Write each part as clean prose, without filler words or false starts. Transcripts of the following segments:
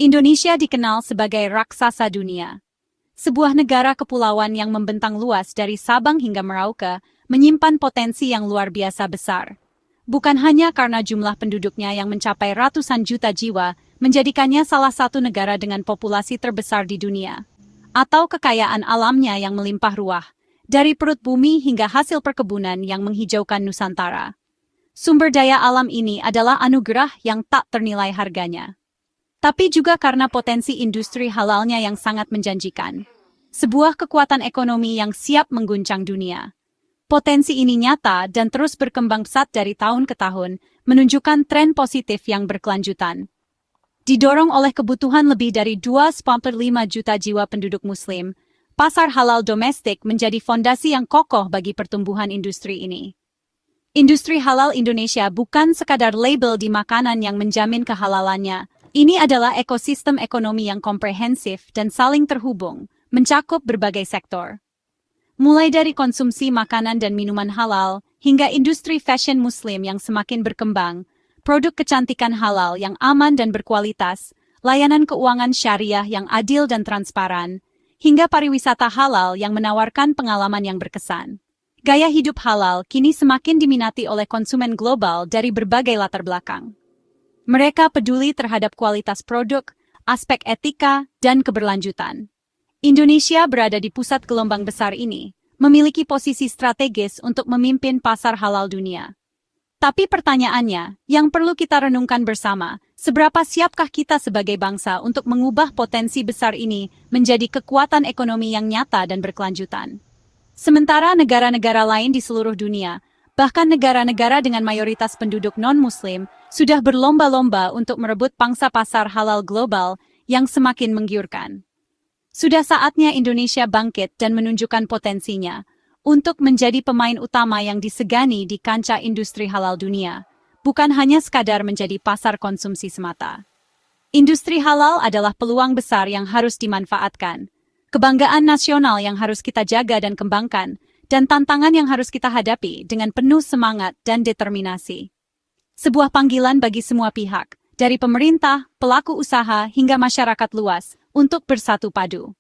Indonesia dikenal sebagai raksasa dunia. Sebuah negara kepulauan yang membentang luas dari Sabang hingga Merauke, menyimpan potensi yang luar biasa besar. Bukan hanya karena jumlah penduduknya yang mencapai ratusan juta jiwa, menjadikannya salah satu negara dengan populasi terbesar di dunia, atau kekayaan alamnya yang melimpah ruah, dari perut bumi hingga hasil perkebunan yang menghijaukan Nusantara. Sumber daya alam ini adalah anugerah yang tak ternilai harganya. Tapi juga karena potensi industri halalnya yang sangat menjanjikan. Sebuah kekuatan ekonomi yang siap mengguncang dunia. Potensi ini nyata dan terus berkembang pesat dari tahun ke tahun, menunjukkan tren positif yang berkelanjutan. Didorong oleh kebutuhan lebih dari 2,5 juta jiwa penduduk Muslim, pasar halal domestik menjadi fondasi yang kokoh bagi pertumbuhan industri ini. Industri halal Indonesia bukan sekadar label di makanan yang menjamin kehalalannya. Ini adalah ekosistem ekonomi yang komprehensif dan saling terhubung, mencakup berbagai sektor. Mulai dari konsumsi makanan dan minuman halal, hingga industri fashion Muslim yang semakin berkembang, produk kecantikan halal yang aman dan berkualitas, layanan keuangan syariah yang adil dan transparan, hingga pariwisata halal yang menawarkan pengalaman yang berkesan. Gaya hidup halal kini semakin diminati oleh konsumen global dari berbagai latar belakang. Mereka peduli terhadap kualitas produk, aspek etika, dan keberlanjutan. Indonesia berada di pusat gelombang besar ini, memiliki posisi strategis untuk memimpin pasar halal dunia. Tapi pertanyaannya, yang perlu kita renungkan bersama, seberapa siapkah kita sebagai bangsa untuk mengubah potensi besar ini menjadi kekuatan ekonomi yang nyata dan berkelanjutan? Sementara negara-negara lain di seluruh dunia, bahkan negara-negara dengan mayoritas penduduk non-Muslim, sudah berlomba-lomba untuk merebut pangsa pasar halal global yang semakin menggiurkan. Sudah saatnya Indonesia bangkit dan menunjukkan potensinya untuk menjadi pemain utama yang disegani di kancah industri halal dunia, bukan hanya sekadar menjadi pasar konsumsi semata. Industri halal adalah peluang besar yang harus dimanfaatkan, kebanggaan nasional yang harus kita jaga dan kembangkan, dan tantangan yang harus kita hadapi dengan penuh semangat dan determinasi. Sebuah panggilan bagi semua pihak, dari pemerintah, pelaku usaha, hingga masyarakat luas, untuk bersatu padu.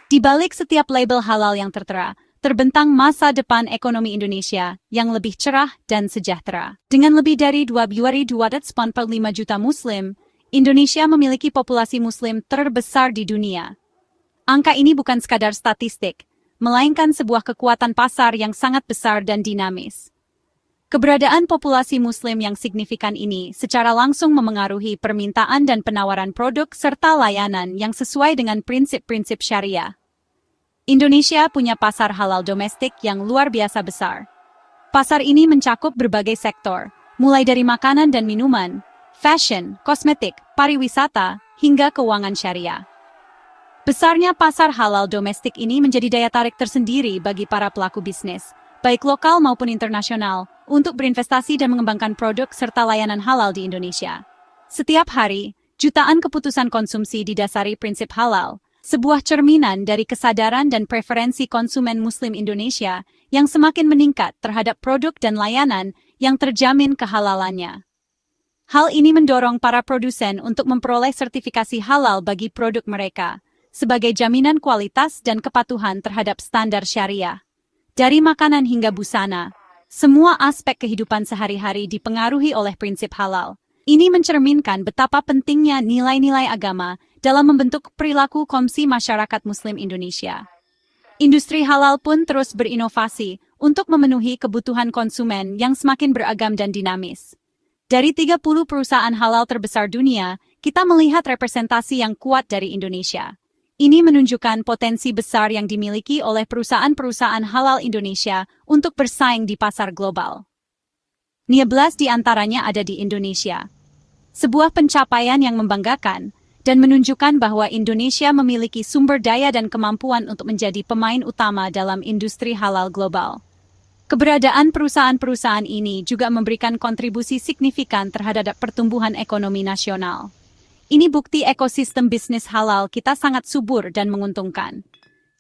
Di balik setiap label halal yang tertera, terbentang masa depan ekonomi Indonesia yang lebih cerah dan sejahtera. Dengan lebih dari 2,245 juta Muslim, Indonesia memiliki populasi Muslim terbesar di dunia. Angka ini bukan sekadar statistik, melainkan sebuah kekuatan pasar yang sangat besar dan dinamis. Keberadaan populasi Muslim yang signifikan ini secara langsung memengaruhi permintaan dan penawaran produk serta layanan yang sesuai dengan prinsip-prinsip syariah. Indonesia punya pasar halal domestik yang luar biasa besar. Pasar ini mencakup berbagai sektor, mulai dari makanan dan minuman, fashion, kosmetik, pariwisata, hingga keuangan syariah. Besarnya pasar halal domestik ini menjadi daya tarik tersendiri bagi para pelaku bisnis, baik lokal maupun internasional, untuk berinvestasi dan mengembangkan produk serta layanan halal di Indonesia. Setiap hari, jutaan keputusan konsumsi didasari prinsip halal, sebuah cerminan dari kesadaran dan preferensi konsumen Muslim Indonesia yang semakin meningkat terhadap produk dan layanan yang terjamin kehalalannya. Hal ini mendorong para produsen untuk memperoleh sertifikasi halal bagi produk mereka, sebagai jaminan kualitas dan kepatuhan terhadap standar syariah. Dari makanan hingga busana, semua aspek kehidupan sehari-hari dipengaruhi oleh prinsip halal. Ini mencerminkan betapa pentingnya nilai-nilai agama dalam membentuk perilaku konsumsi masyarakat Muslim Indonesia. Industri halal pun terus berinovasi untuk memenuhi kebutuhan konsumen yang semakin beragam dan dinamis. Dari 30 perusahaan halal terbesar dunia, kita melihat representasi yang kuat dari Indonesia. Ini menunjukkan potensi besar yang dimiliki oleh perusahaan-perusahaan halal Indonesia untuk bersaing di pasar global. 19 di antaranya ada di Indonesia. Sebuah pencapaian yang membanggakan dan menunjukkan bahwa Indonesia memiliki sumber daya dan kemampuan untuk menjadi pemain utama dalam industri halal global. Keberadaan perusahaan-perusahaan ini juga memberikan kontribusi signifikan terhadap pertumbuhan ekonomi nasional. Ini bukti ekosistem bisnis halal kita sangat subur dan menguntungkan.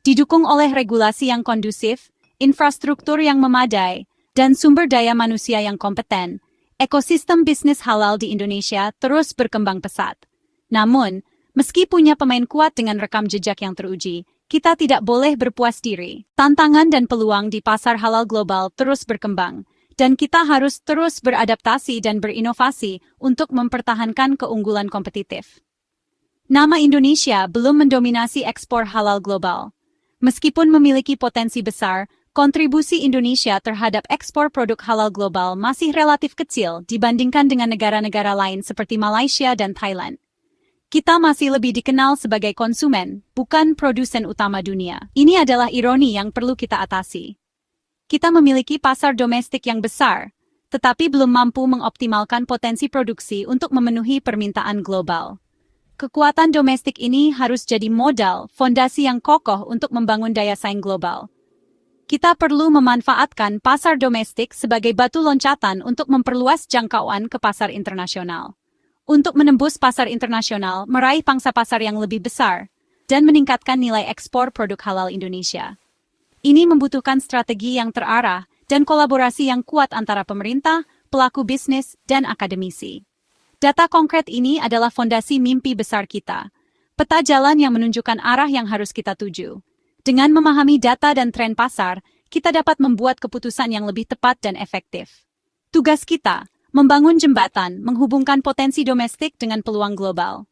Didukung oleh regulasi yang kondusif, infrastruktur yang memadai, dan sumber daya manusia yang kompeten, ekosistem bisnis halal di Indonesia terus berkembang pesat. Namun, Meski punya pemain kuat dengan rekam jejak yang teruji, kita tidak boleh berpuas diri. Tantangan dan peluang di pasar halal global terus berkembang, dan kita harus terus beradaptasi dan berinovasi untuk mempertahankan keunggulan kompetitif. Nama Indonesia belum mendominasi ekspor halal global. Meskipun memiliki potensi besar, kontribusi Indonesia terhadap ekspor produk halal global masih relatif kecil dibandingkan dengan negara-negara lain seperti Malaysia dan Thailand. Kita masih lebih dikenal sebagai konsumen, bukan produsen utama dunia. Ini adalah ironi yang perlu kita atasi. Kita memiliki pasar domestik yang besar, tetapi belum mampu mengoptimalkan potensi produksi untuk memenuhi permintaan global. Kekuatan domestik ini harus jadi modal, fondasi yang kokoh untuk membangun daya saing global. Kita perlu memanfaatkan pasar domestik sebagai batu loncatan untuk memperluas jangkauan ke pasar internasional. Untuk menembus pasar internasional, meraih pangsa pasar yang lebih besar, dan meningkatkan nilai ekspor produk halal Indonesia. Ini membutuhkan strategi yang terarah dan kolaborasi yang kuat antara pemerintah, pelaku bisnis, dan akademisi. Data konkret ini adalah fondasi mimpi besar kita, peta jalan yang menunjukkan arah yang harus kita tuju. Dengan memahami data dan tren pasar, kita dapat membuat keputusan yang lebih tepat dan efektif. Tugas kita membangun jembatan menghubungkan potensi domestik dengan peluang global.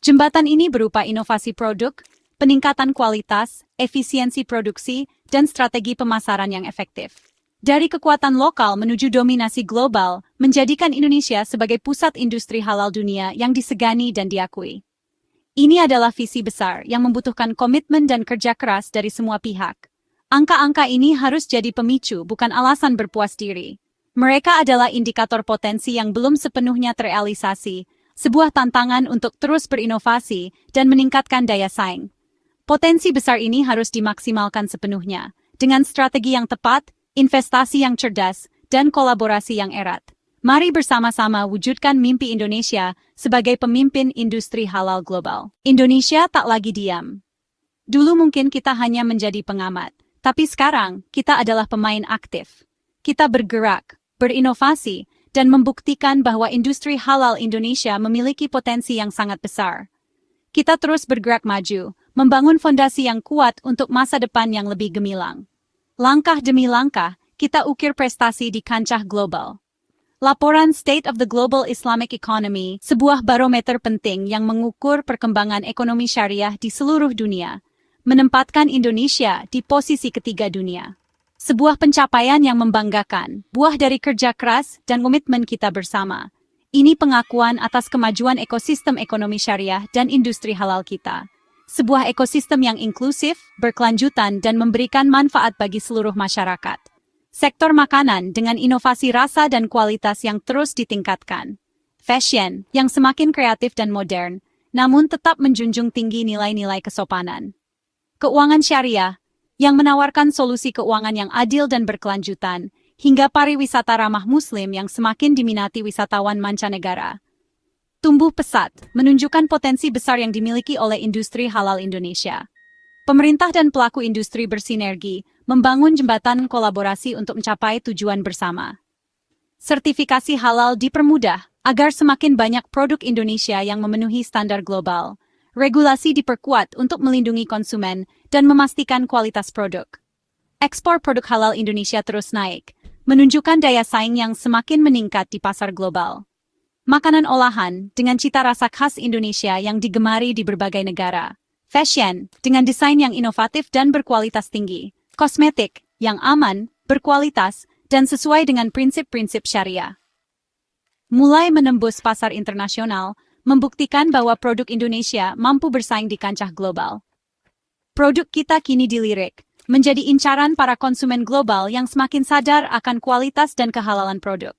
Jembatan ini berupa inovasi produk, peningkatan kualitas, efisiensi produksi, dan strategi pemasaran yang efektif. Dari kekuatan lokal menuju dominasi global, menjadikan Indonesia sebagai pusat industri halal dunia yang disegani dan diakui. Ini adalah visi besar yang membutuhkan komitmen dan kerja keras dari semua pihak. Angka-angka ini harus jadi pemicu, bukan alasan berpuas diri. Mereka adalah indikator potensi yang belum sepenuhnya terrealisasi, sebuah tantangan untuk terus berinovasi dan meningkatkan daya saing. Potensi besar ini harus dimaksimalkan sepenuhnya, dengan strategi yang tepat, investasi yang cerdas, dan kolaborasi yang erat. Mari bersama-sama wujudkan mimpi Indonesia sebagai pemimpin industri halal global. Indonesia tak lagi diam. Dulu mungkin kita hanya menjadi pengamat, tapi sekarang kita adalah pemain aktif. Kita bergerak, berinovasi, dan membuktikan bahwa industri halal Indonesia memiliki potensi yang sangat besar. Kita terus bergerak maju, membangun fondasi yang kuat untuk masa depan yang lebih gemilang. Langkah demi langkah, kita ukir prestasi di kancah global. Laporan State of the Global Islamic Economy, sebuah barometer penting yang mengukur perkembangan ekonomi syariah di seluruh dunia, menempatkan Indonesia di posisi ketiga dunia. Sebuah pencapaian yang membanggakan, buah dari kerja keras dan komitmen kita bersama. Ini pengakuan atas kemajuan ekosistem ekonomi syariah dan industri halal kita. Sebuah ekosistem yang inklusif, berkelanjutan, dan memberikan manfaat bagi seluruh masyarakat. Sektor makanan dengan inovasi rasa dan kualitas yang terus ditingkatkan. Fashion yang semakin kreatif dan modern, namun tetap menjunjung tinggi nilai-nilai kesopanan. Keuangan syariah yang menawarkan solusi keuangan yang adil dan berkelanjutan, hingga pariwisata ramah Muslim yang semakin diminati wisatawan mancanegara. Tumbuh pesat, menunjukkan potensi besar yang dimiliki oleh industri halal Indonesia. Pemerintah dan pelaku industri bersinergi, membangun jembatan kolaborasi untuk mencapai tujuan bersama. Sertifikasi halal dipermudah, agar semakin banyak produk Indonesia yang memenuhi standar global. Regulasi diperkuat untuk melindungi konsumen dan memastikan kualitas produk. Ekspor produk halal Indonesia terus naik, menunjukkan daya saing yang semakin meningkat di pasar global. Makanan olahan dengan cita rasa khas Indonesia yang digemari di berbagai negara. Fashion dengan desain yang inovatif dan berkualitas tinggi. Kosmetik yang aman, berkualitas, dan sesuai dengan prinsip-prinsip syariah. Mulai menembus pasar internasional, membuktikan bahwa produk Indonesia mampu bersaing di kancah global. Produk kita kini dilirik, menjadi incaran para konsumen global yang semakin sadar akan kualitas dan kehalalan produk.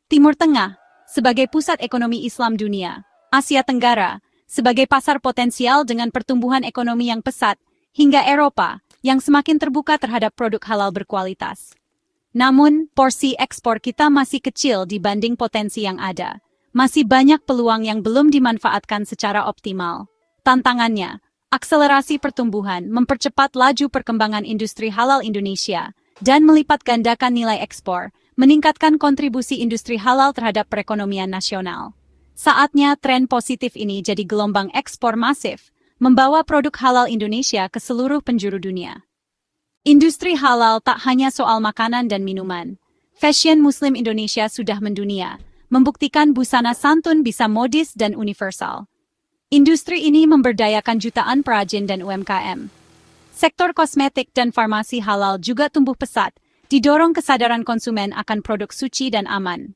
Timur Tengah, sebagai pusat ekonomi Islam dunia, Asia Tenggara, sebagai pasar potensial dengan pertumbuhan ekonomi yang pesat, hingga Eropa, yang semakin terbuka terhadap produk halal berkualitas. Namun, porsi ekspor kita masih kecil dibanding potensi yang ada. Masih banyak peluang yang belum dimanfaatkan secara optimal. Tantangannya, akselerasi pertumbuhan, mempercepat laju perkembangan industri halal Indonesia, dan melipat gandakan nilai ekspor, meningkatkan kontribusi industri halal terhadap perekonomian nasional. Saatnya tren positif ini jadi gelombang ekspor masif, membawa produk halal Indonesia ke seluruh penjuru dunia. Industri halal tak hanya soal makanan dan minuman. Fashion Muslim Indonesia sudah mendunia, membuktikan busana santun bisa modis dan universal. Industri ini memberdayakan jutaan perajin dan UMKM. Sektor kosmetik dan farmasi halal juga tumbuh pesat, didorong kesadaran konsumen akan produk suci dan aman.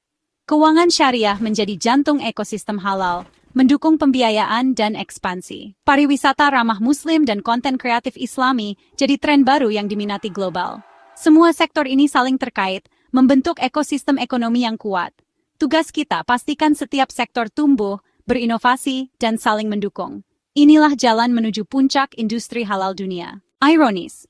Keuangan syariah menjadi jantung ekosistem halal, mendukung pembiayaan dan ekspansi. Pariwisata ramah Muslim dan konten kreatif Islami jadi tren baru yang diminati global. Semua sektor ini saling terkait, membentuk ekosistem ekonomi yang kuat. Tugas kita pastikan setiap sektor tumbuh, berinovasi, dan saling mendukung. Inilah jalan menuju puncak industri halal dunia. Ironis,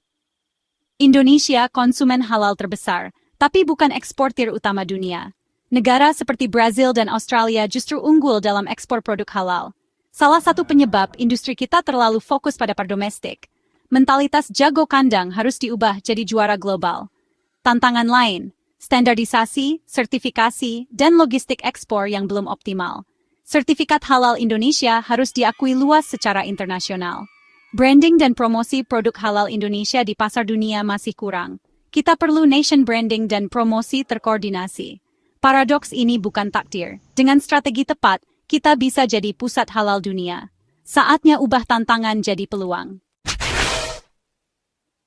Indonesia konsumen halal terbesar, tapi bukan eksportir utama dunia. Negara seperti Brazil dan Australia justru unggul dalam ekspor produk halal. Salah satu penyebab industri kita terlalu fokus pada domestik. Mentalitas jago kandang harus diubah jadi juara global. Tantangan lain, standarisasi, sertifikasi, dan logistik ekspor yang belum optimal. Sertifikat halal Indonesia harus diakui luas secara internasional. Branding dan promosi produk halal Indonesia di pasar dunia masih kurang. Kita perlu nation branding dan promosi terkoordinasi. Paradoks ini bukan takdir. Dengan strategi tepat, kita bisa jadi pusat halal dunia. Saatnya ubah tantangan jadi peluang.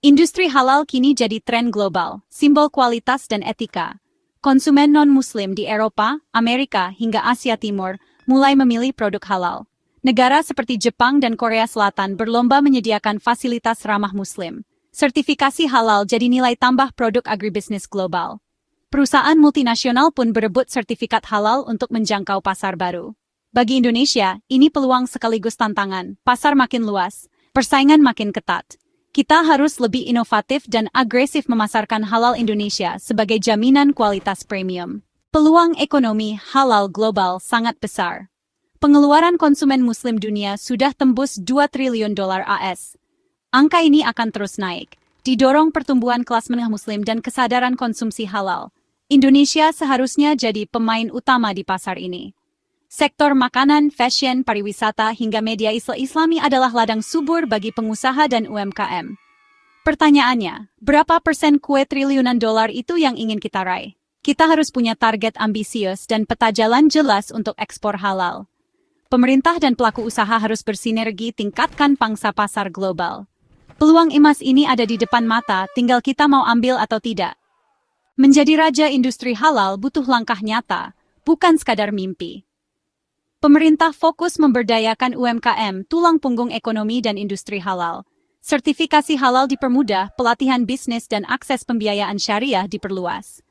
Industri halal kini jadi tren global, simbol kualitas dan etika. Konsumen non-Muslim di Eropa, Amerika, hingga Asia Timur mulai memilih produk halal. Negara seperti Jepang dan Korea Selatan berlomba menyediakan fasilitas ramah Muslim. Sertifikasi halal jadi nilai tambah produk agribisnis global. Perusahaan multinasional pun berebut sertifikat halal untuk menjangkau pasar baru. Bagi Indonesia, ini peluang sekaligus tantangan. Pasar makin luas, persaingan makin ketat. Kita harus lebih inovatif dan agresif memasarkan halal Indonesia sebagai jaminan kualitas premium. Peluang ekonomi halal global sangat besar. Pengeluaran konsumen Muslim dunia sudah tembus 2 triliun dolar AS. Angka ini akan terus naik, didorong pertumbuhan kelas menengah Muslim dan kesadaran konsumsi halal. Indonesia seharusnya jadi pemain utama di pasar ini. Sektor makanan, fashion, pariwisata, hingga media Islami adalah ladang subur bagi pengusaha dan UMKM. Pertanyaannya, berapa persen kue triliunan dolar itu yang ingin kita raih? Kita harus punya target ambisius dan peta jalan jelas untuk ekspor halal. Pemerintah dan pelaku usaha harus bersinergi tingkatkan pangsa pasar global. Peluang emas ini ada di depan mata, tinggal kita mau ambil atau tidak. Menjadi raja industri halal butuh langkah nyata, bukan sekadar mimpi. Pemerintah fokus memberdayakan UMKM, tulang punggung ekonomi dan industri halal. Sertifikasi halal dipermudah, pelatihan bisnis dan akses pembiayaan syariah diperluas.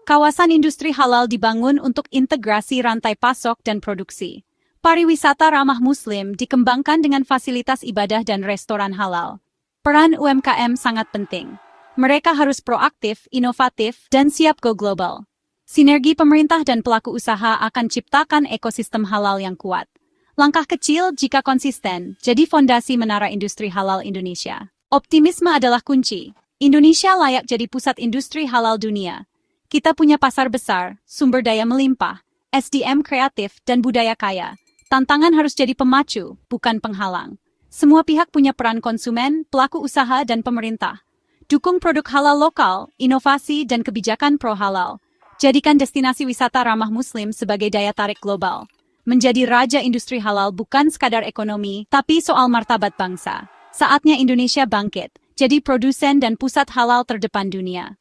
Kawasan industri halal dibangun untuk integrasi rantai pasok dan produksi. Pariwisata ramah Muslim dikembangkan dengan fasilitas ibadah dan restoran halal. Peran UMKM sangat penting. Mereka harus proaktif, inovatif, dan siap go global. Sinergi pemerintah dan pelaku usaha akan ciptakan ekosistem halal yang kuat. Langkah kecil jika konsisten, jadi fondasi menara industri halal Indonesia. Optimisme adalah kunci. Indonesia layak jadi pusat industri halal dunia. Kita punya pasar besar, sumber daya melimpah, SDM kreatif, dan budaya kaya. Tantangan harus jadi pemacu, bukan penghalang. Semua pihak punya peran konsumen, pelaku usaha, dan pemerintah. Dukung produk halal lokal, inovasi, dan kebijakan pro-halal. Jadikan destinasi wisata ramah Muslim sebagai daya tarik global. Menjadi raja industri halal bukan sekadar ekonomi, tapi soal martabat bangsa. Saatnya Indonesia bangkit, jadi produsen dan pusat halal terdepan dunia.